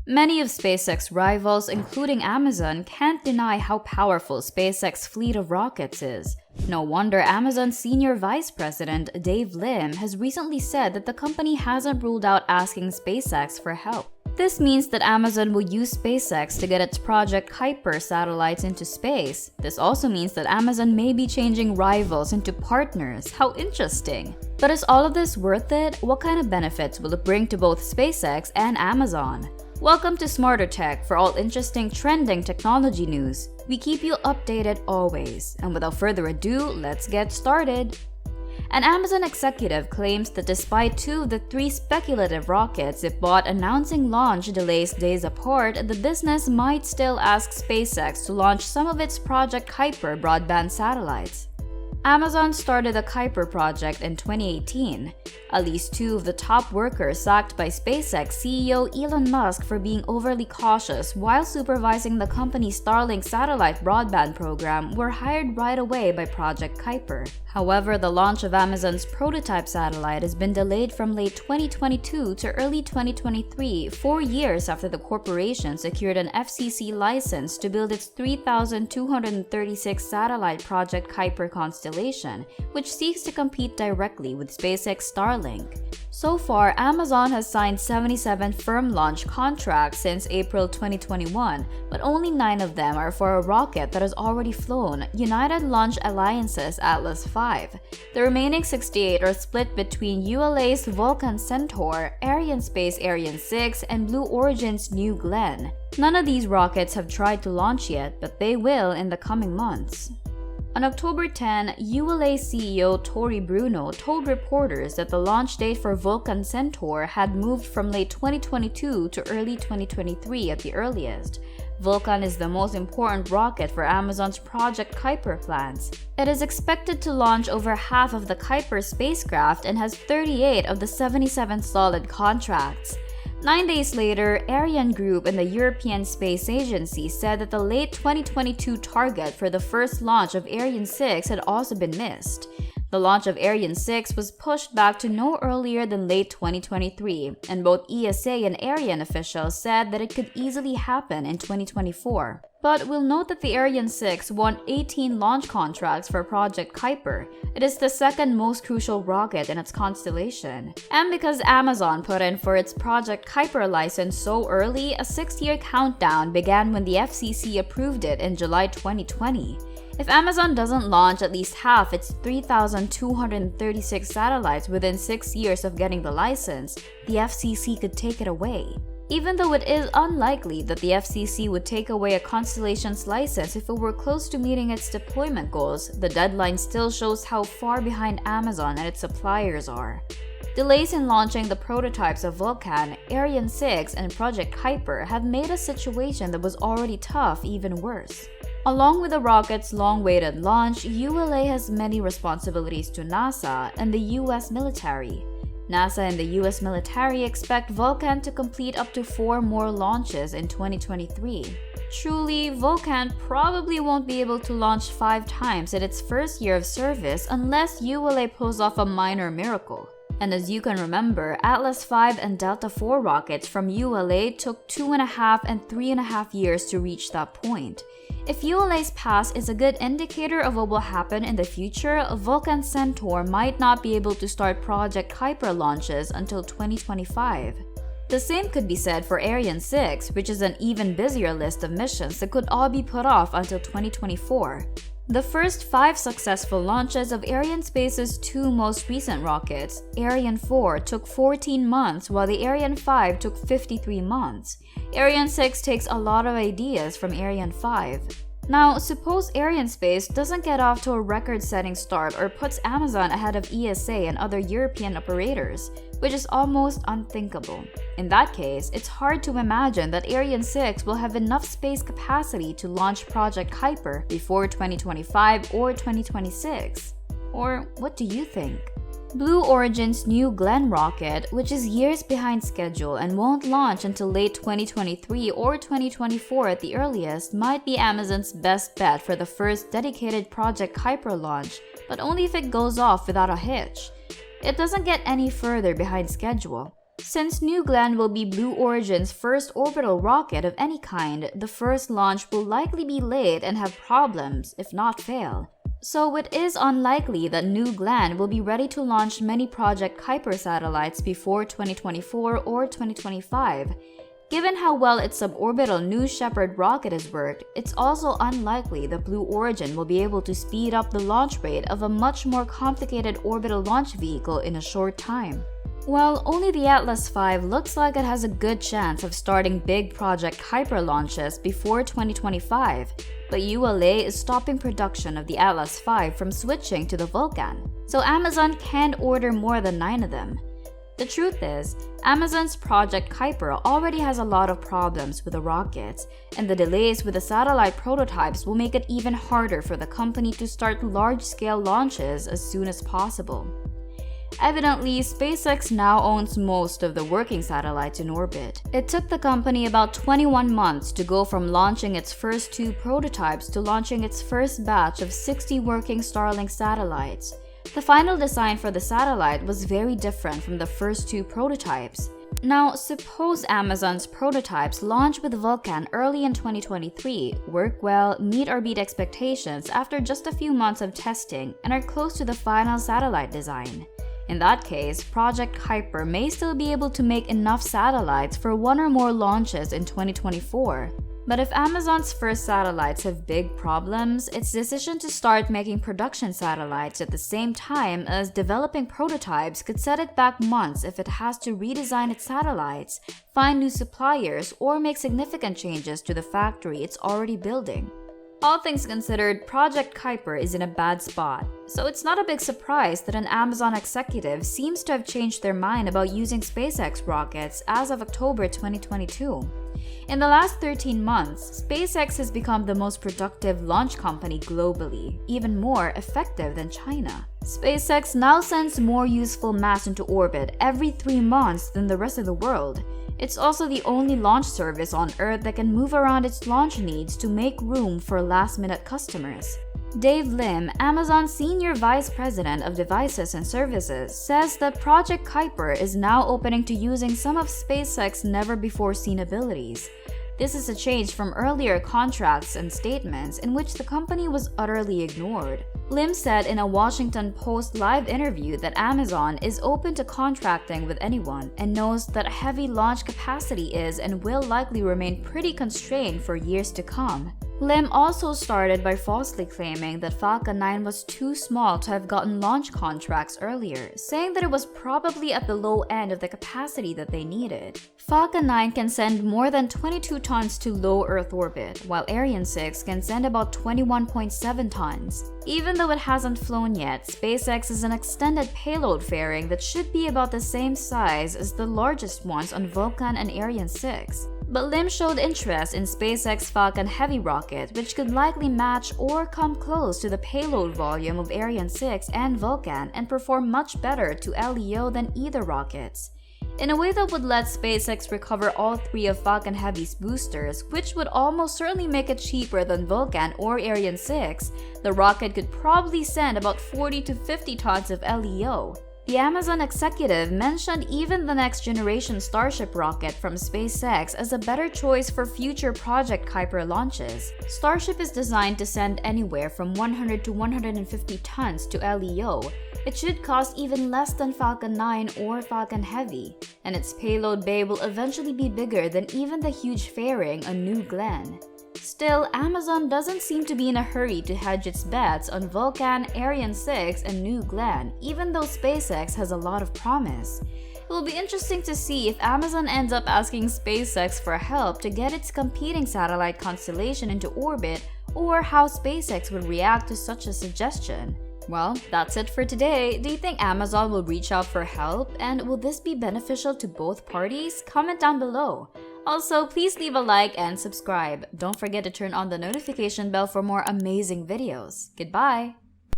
Many of SpaceX rivals, including Amazon, can't deny how powerful SpaceX's fleet of rockets is. No wonder Amazon's senior vice president, Dave Lim, has recently said that the company hasn't ruled out asking SpaceX for help. This means that Amazon will use SpaceX to get its Project Kuiper satellites into space. This also means that Amazon may be changing rivals into partners. How interesting! But is all of this worth it? What kind of benefits will it bring to both SpaceX and Amazon? Welcome to Smarter Tech for all interesting trending technology news. We keep you updated always. And without further ado, let's get started. An Amazon executive claims that despite 2 of the 3 speculative rockets it bought announcing launch delays days apart, the business might still ask SpaceX to launch some of its Project Kuiper broadband satellites. Amazon started the Kuiper project in 2018. At least 2 of the top workers sacked by SpaceX CEO Elon Musk for being overly cautious while supervising the company's Starlink satellite broadband program were hired right away by Project Kuiper. However, the launch of Amazon's prototype satellite has been delayed from late 2022 to early 2023, 4 years after the corporation secured an FCC license to build its 3,236 satellite Project Kuiper constellation, which seeks to compete directly with SpaceX Starlink. So far, Amazon has signed 77 firm launch contracts since April 2021, but only 9 of them are for a rocket that has already flown, United Launch Alliance's Atlas V. The remaining 68 are split between ULA's Vulcan Centaur, Arianespace Ariane 6, and Blue Origin's New Glenn. None of these rockets have tried to launch yet, but they will in the coming months. On October 10, ULA CEO Tory Bruno told reporters that the launch date for Vulcan Centaur had moved from late 2022 to early 2023 at the earliest. Vulcan is the most important rocket for Amazon's Project Kuiper plans. It is expected to launch over half of the Kuiper spacecraft and has 38 of the 77 solid contracts. 9 days later, Ariane Group and the European Space Agency said that the late 2022 target for the first launch of Ariane 6 had also been missed. The launch of Ariane 6 was pushed back to no earlier than late 2023, and both ESA and Ariane officials said that it could easily happen in 2024. But we'll note that the Ariane 6 won 18 launch contracts for Project Kuiper. It is the second most crucial rocket in its constellation. And because Amazon put in for its Project Kuiper license so early, a 6-year countdown began when the FCC approved it in July 2020. If Amazon doesn't launch at least half its 3,236 satellites within 6 years of getting the license, the FCC could take it away. Even though it is unlikely that the FCC would take away a constellation's license if it were close to meeting its deployment goals, the deadline still shows how far behind Amazon and its suppliers are. Delays in launching the prototypes of Vulcan, Ariane 6, and Project Kuiper have made a situation that was already tough even worse. Along with the rocket's long-awaited launch, ULA has many responsibilities to NASA and the US military. NASA and the US military expect Vulcan to complete up to 4 more launches in 2023. Truly, Vulcan probably won't be able to launch 5 times in its first year of service unless ULA pulls off a minor miracle. And as you can remember, Atlas V and Delta IV rockets from ULA took 2.5 and 3.5 years to reach that point. If ULA's past is a good indicator of what will happen in the future, Vulcan Centaur might not be able to start Project Kuiper launches until 2025. The same could be said for Ariane 6, which is an even busier list of missions that could all be put off until 2024. The first 5 successful launches of Arianespace's 2 most recent rockets, Ariane 4, took 14 months while the Ariane 5 took 53 months. Ariane 6 takes a lot of ideas from Ariane 5. Now, suppose Arianespace doesn't get off to a record-setting start or puts Amazon ahead of ESA and other European operators, which is almost unthinkable. In that case, it's hard to imagine that Ariane 6 will have enough space capacity to launch Project Kuiper before 2025 or 2026. Or what do you think? Blue Origin's New Glenn rocket, which is years behind schedule and won't launch until late 2023 or 2024 at the earliest, might be Amazon's best bet for the first dedicated Project Kuiper launch, but only if it goes off without a hitch. It doesn't get any further behind schedule. Since New Glenn will be Blue Origin's first orbital rocket of any kind, the first launch will likely be late and have problems, if not fail. So it is unlikely that New Glenn will be ready to launch many Project Kuiper satellites before 2024 or 2025. Given how well its suborbital New Shepard rocket has worked, it's also unlikely that Blue Origin will be able to speed up the launch rate of a much more complicated orbital launch vehicle in a short time. While only the Atlas V looks like it has a good chance of starting big Project Kuiper launches before 2025, but ULA is stopping production of the Atlas V from switching to the Vulcan, so Amazon can't order more than 9 of them. The truth is, Amazon's Project Kuiper already has a lot of problems with the rockets, and the delays with the satellite prototypes will make it even harder for the company to start large-scale launches as soon as possible. Evidently, SpaceX now owns most of the working satellites in orbit. It took the company about 21 months to go from launching its first 2 prototypes to launching its first batch of 60 working Starlink satellites. The final design for the satellite was very different from the first 2 prototypes. Now, suppose Amazon's prototypes launch with Vulcan early in 2023, work well, meet or beat expectations after just a few months of testing, and are close to the final satellite design. In that case, Project Kuiper may still be able to make enough satellites for 1 or more launches in 2024. But if Amazon's first satellites have big problems, its decision to start making production satellites at the same time as developing prototypes could set it back months if it has to redesign its satellites, find new suppliers, or make significant changes to the factory it's already building. All things considered, Project Kuiper is in a bad spot, so it's not a big surprise that an Amazon executive seems to have changed their mind about using SpaceX rockets as of October 2022. In the last 13 months, SpaceX has become the most productive launch company globally, even more effective than China. SpaceX now sends more useful mass into orbit every 3 months than the rest of the world. It's also the only launch service on Earth that can move around its launch needs to make room for last-minute customers. Dave Lim, Amazon's Senior Vice President of Devices and Services, says that Project Kuiper is now opening to using some of SpaceX's never-before-seen abilities. This is a change from earlier contracts and statements in which the company was utterly ignored. Lim said in a Washington Post live interview that Amazon is open to contracting with anyone and knows that heavy launch capacity is and will likely remain pretty constrained for years to come. Lim also started by falsely claiming that Falcon 9 was too small to have gotten launch contracts earlier, saying that it was probably at the low end of the capacity that they needed. Falcon 9 can send more than 22 tons to low Earth orbit, while Ariane 6 can send about 21.7 tons. Even though it hasn't flown yet, SpaceX is an extended payload fairing that should be about the same size as the largest ones on Vulcan and Ariane 6. But Lim showed interest in SpaceX Falcon Heavy rocket, which could likely match or come close to the payload volume of Ariane 6 and Vulcan and perform much better to LEO than either rockets. In a way that would let SpaceX recover all 3 of Falcon Heavy's boosters, which would almost certainly make it cheaper than Vulcan or Ariane 6, the rocket could probably send about 40 to 50 tons of LEO. The Amazon executive mentioned even the next-generation Starship rocket from SpaceX as a better choice for future Project Kuiper launches. Starship is designed to send anywhere from 100 to 150 tons to LEO. It should cost even less than Falcon 9 or Falcon Heavy, and its payload bay will eventually be bigger than even the huge fairing on New Glenn. Still, Amazon doesn't seem to be in a hurry to hedge its bets on Vulcan, Ariane 6, and New Glenn, even though SpaceX has a lot of promise. It will be interesting to see if Amazon ends up asking SpaceX for help to get its competing satellite constellation into orbit, or how SpaceX would react to such a suggestion. Well, that's it for today. Do you think Amazon will reach out for help? And will this be beneficial to both parties? Comment down below. Also, please leave a like and subscribe. Don't forget to turn on the notification bell for more amazing videos. Goodbye!